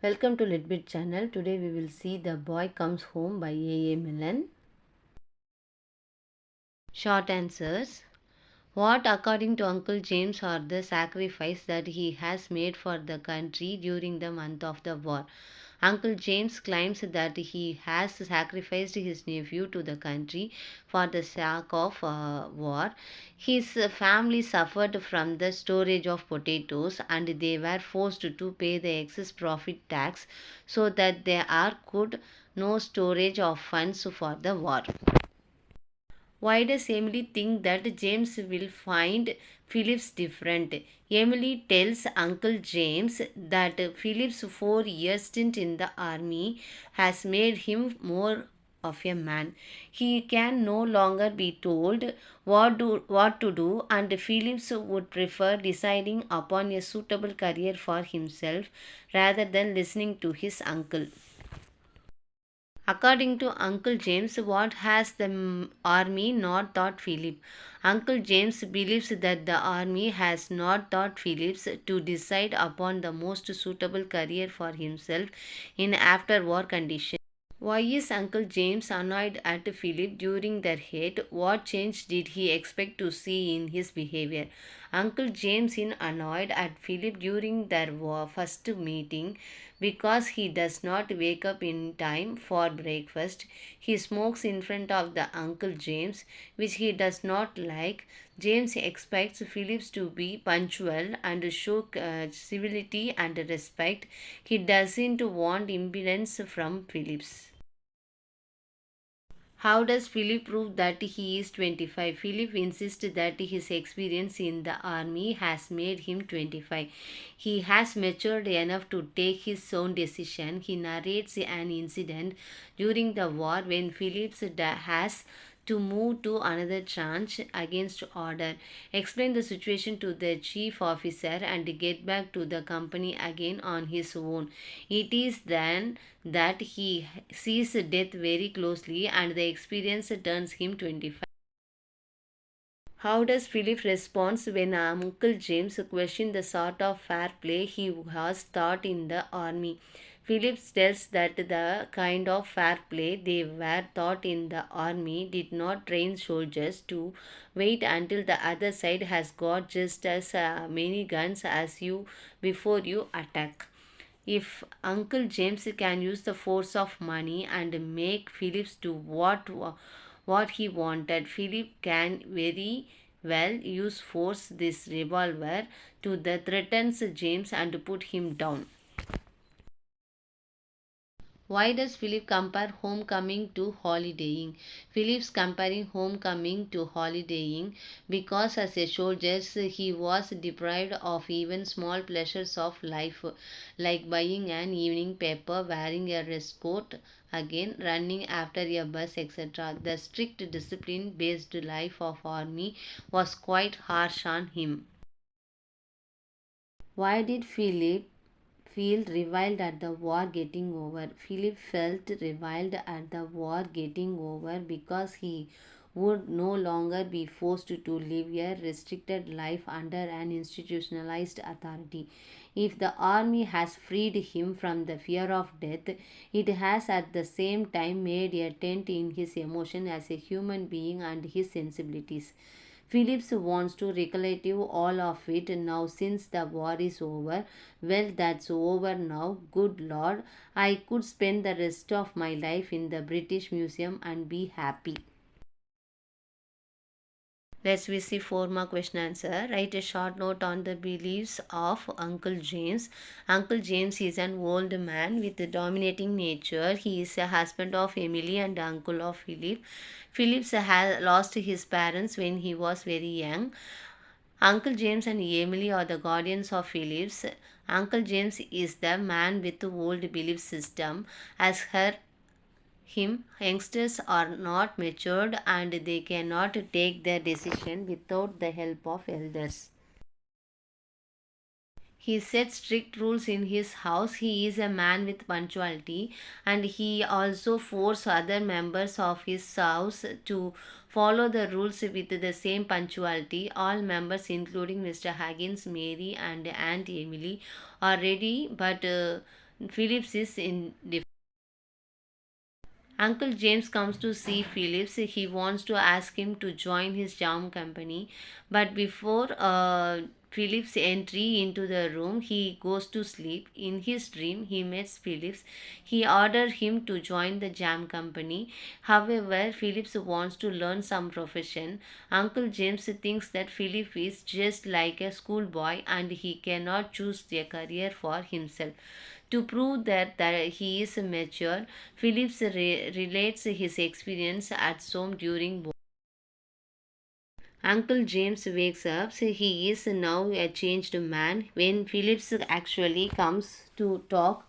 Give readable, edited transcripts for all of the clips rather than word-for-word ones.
Welcome to Litbit channel. Today we will see The Boy Comes Home by A.A.Milne. Short answers. What, according to Uncle James, are the sacrifice that he has made for the country during the month of the war? Uncle James claims that he has sacrificed his nephew to the country for the sake of war. His family suffered from the storage of potatoes and they were forced to pay the excess profit tax so that there could no storage of funds for the war. Why does Emily think that James will find Phillips different? Emily tells Uncle James that Phillips' 4 year stint in the army has made him more of a man. He can no longer be told what to do, and Phillips would prefer deciding upon a suitable career for himself rather than listening to his uncle. According to Uncle James, what has the army not taught Philip? Uncle James believes that the army has not taught Phillips to decide upon the most suitable career for himself in after war conditions. Why is Uncle James annoyed at Philip during their hate? What change did he expect to see in his behavior? Uncle James is annoyed at Philip during their first meeting because he does not wake up in time for breakfast. He smokes in front of the Uncle James, which he does not like. James expects Phillips to be punctual and show civility and respect. He doesn't want impudence from Phillips. How does Philip prove that he is 25? Philip insists that his experience in the army has made him 25. He has matured enough to take his own decision. He narrates an incident during the war when Philip has to move to another tranche against order, explain the situation to the chief officer, and get back to the company again on his own. It is then that he sees death very closely and the experience turns him 25. How does Philip respond when Uncle James questions the sort of fair play he has taught in the army? Philip tells that the kind of fair play they were taught in the army did not train soldiers to wait until the other side has got just as many guns as you before you attack. If Uncle James can use the force of money and make Phillips do what he wanted, Philip can very well use force this revolver to the threatens James and put him down. Why does Philip compare homecoming to holidaying? Philip's comparing homecoming to holidaying because as a soldier he was deprived of even small pleasures of life like buying an evening paper, wearing a dress coat, again running after a bus, etc. The strict discipline based life of army was quite harsh on him. Why did Philip feel reviled at the war getting over? Philip felt reviled at the war getting over because he would no longer be forced to live a restricted life under an institutionalized authority. If the army has freed him from the fear of death, it has at the same time made a dent in his emotion as a human being and his sensibilities. Phillips wants to recollect all of it now since the war is over. Well, that's over now. Good Lord, I could spend the rest of my life in the British Museum and be happy. Let's we see four more question answer. Write a short note on the beliefs of Uncle James. Uncle James is an old man with a dominating nature. He is a husband of Emily and uncle of Philip. Phillips has lost his parents when he was very young. Uncle James and Emily are the guardians of Phillips. Uncle James is the man with the old belief system. As her him, youngsters are not matured and they cannot take their decision without the help of elders. He sets strict rules in his house. He is a man with punctuality and he also forces other members of his house to follow the rules with the same punctuality. All members, including Mr. Huggins, Mary, and Aunt Emily, are ready but Phillips is indifferent. Uncle James comes to see Phillips. He wants to ask him to join his jam company, but before Phillips' entry into the room, he goes to sleep. In his dream, he meets Phillips. He orders him to join the jam company. However, Phillips wants to learn some profession. Uncle James thinks that Phillips is just like a schoolboy and he cannot choose a career for himself. To prove that he is mature, Phillips relates his experience at home during. Uncle James wakes up, so he is now a changed man. When Phillips actually comes to talk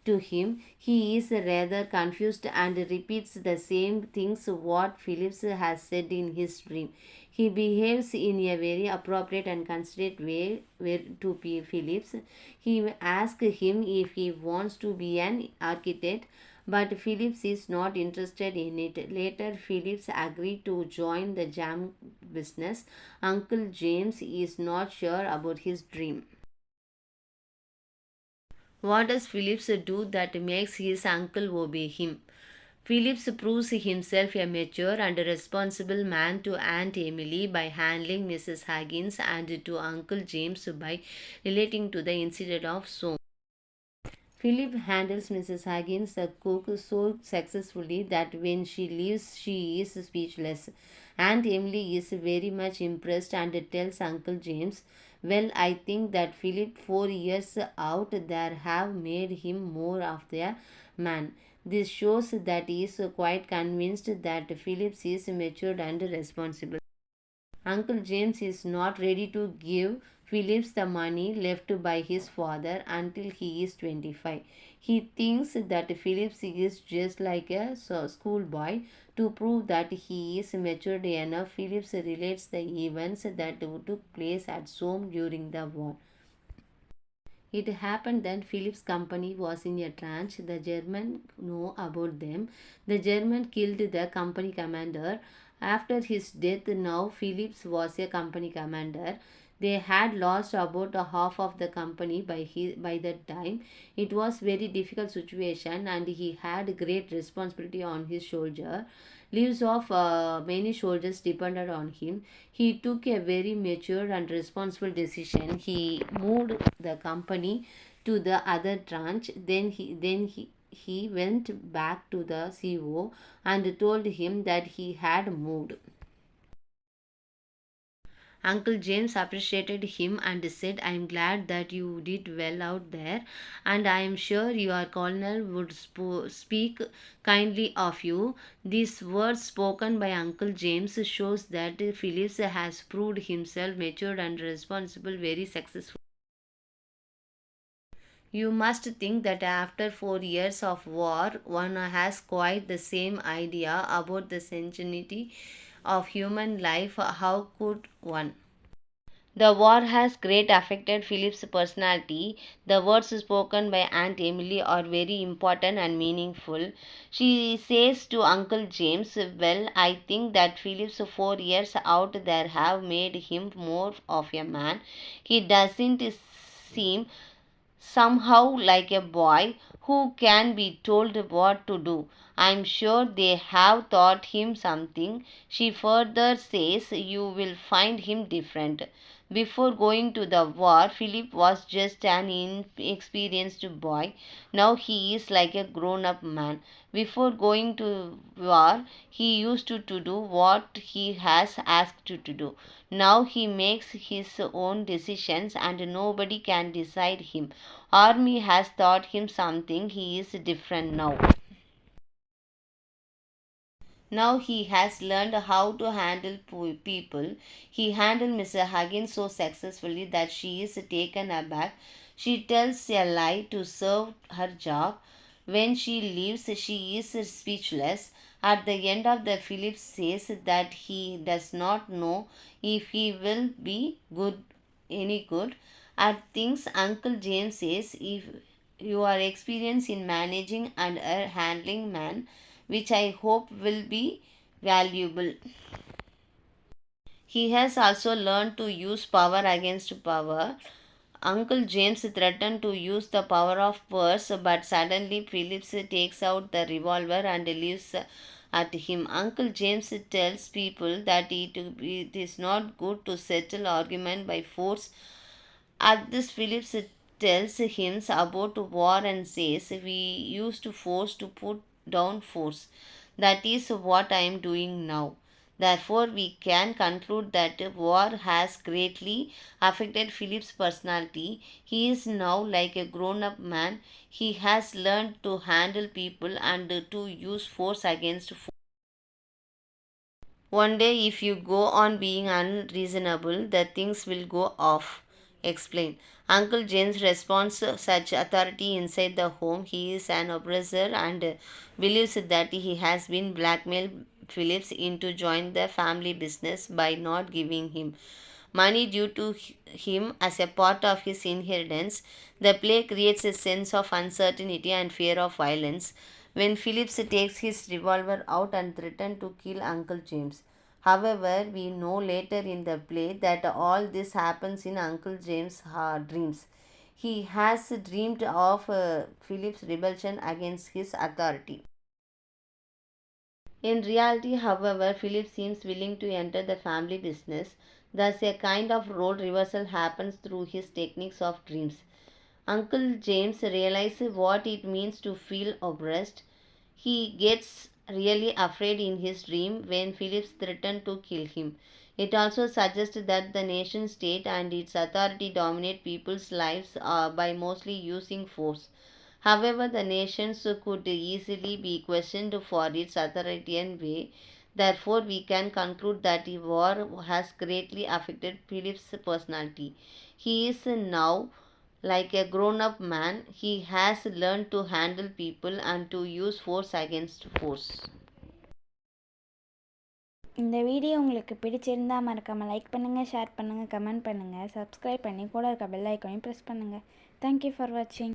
to him, he is rather confused and repeats the same things what Phillips has said in his dream. He behaves in a very appropriate and considerate way to Phillips. He asks him if he wants to be an architect, but Phillips is not interested in it. Later, Phillips agreed to join the jam business. Uncle James is not sure about his dream. What does Phillips do that makes his uncle obey him? Phillips proves himself a mature and responsible man to Aunt Emily by handling Mrs. Higgins and to Uncle James by relating to the incident of so. Philip handles Mrs. Higgins, the cook, so successfully that when she leaves, she is speechless. Aunt Emily is very much impressed and tells Uncle James, "Well, I think that Philip, 4 years out there, have made him more of their man." This shows that he is quite convinced that Phillips is matured and responsible. Uncle James is not ready to give Phillips the money left by his father until he is 25. He thinks that Phillips is just like a schoolboy. To prove that he is matured enough, Phillips relates the events that took place at home during the war. It happened that Philip's company was in a trance. The German know about them. The German killed the company commander. After his death, now Phillips was a company commander. They had lost about a half of the company by that time. It was very difficult situation and he had great responsibility on his shoulder. Lives of many soldiers depended on him. He took a very mature and responsible decision. He moved the company to the other tranche. Then he went back to the CEO and told him that he had moved. Uncle James appreciated him and said, "I am glad that you did well out there, and I am sure your colonel would speak kindly of you." These words spoken by Uncle James shows that Phillips has proved himself mature and responsible, very successful. You must think that after 4 years of war, one has quite the same idea about the sanctity of human life. How could one? The war has greatly affected Philip's personality. The words spoken by Aunt Emily are very important and meaningful. She says to Uncle James, "Well, I think that Philip's 4 years out there have made him more of a man. He doesn't seem somehow like a boy who can be told what to do. I'm sure they have taught him something." She further says, "You will find him different." Before going to the war, Philip was just an inexperienced boy. Now he is like a grown up man. Before going to war, he used to do what he has asked to do. Now he makes his own decisions and nobody can decide him. Army has taught him something. He is different now. Now he has learned how to handle people. He handled Mr. Huggins so successfully that she is taken aback. She tells a lie to serve her job. When she leaves, she is speechless. At the end of the Philip says that he does not know if he will be any good at things. Uncle James says, "If you are experienced in managing and handling man, which I hope will be valuable." He has also learned to use power against power. Uncle James threatened to use the power of force, but suddenly Phillips takes out the revolver and leaves at him. Uncle James tells people that it is not good to settle argument by force. At this, Phillips tells him about war and says, "We used force to put down force. That is what I am doing now." Therefore, we can conclude that war has greatly affected Philip's personality. He is now like a grown up man. He has learned to handle people and to use force against force. One day, if you go on being unreasonable, the things will go off. Explain. Uncle James responds such authority inside the home. He is an oppressor and believes that he has been blackmailed Phillips into join the family business by not giving him money due to him as a part of his inheritance. The play creates a sense of uncertainty and fear of violence when Phillips takes his revolver out and threatens to kill Uncle James. However, we know later in the play that all this happens in Uncle James' dreams. He has dreamed of Philip's rebellion against his authority. In reality, however, Philip seems willing to enter the family business. Thus, a kind of role reversal happens through his techniques of dreams. Uncle James realizes what it means to feel oppressed. He gets really afraid in his dream when Philip threatens to kill him. It also suggests that the nation state and its authority dominate people's lives by mostly using force. However, the nations could easily be questioned for its authoritarian way. Therefore, we can conclude that the war has greatly affected Philip's personality. He is now like a grown up man. He has learned to handle people and to use force against force. இந்த video உங்களுக்கு பிடிச்சிருந்தா மறக்காமல் like பண்ணுங்கள், share பண்ணுங்கள், comment பண்ணுங்கள், subscribe பண்ணி கூட இருக்க பெல் ஐக்கானையும் ப்ரெஸ் பண்ணுங்கள். தேங்க்யூ ஃபார் வாட்சிங்.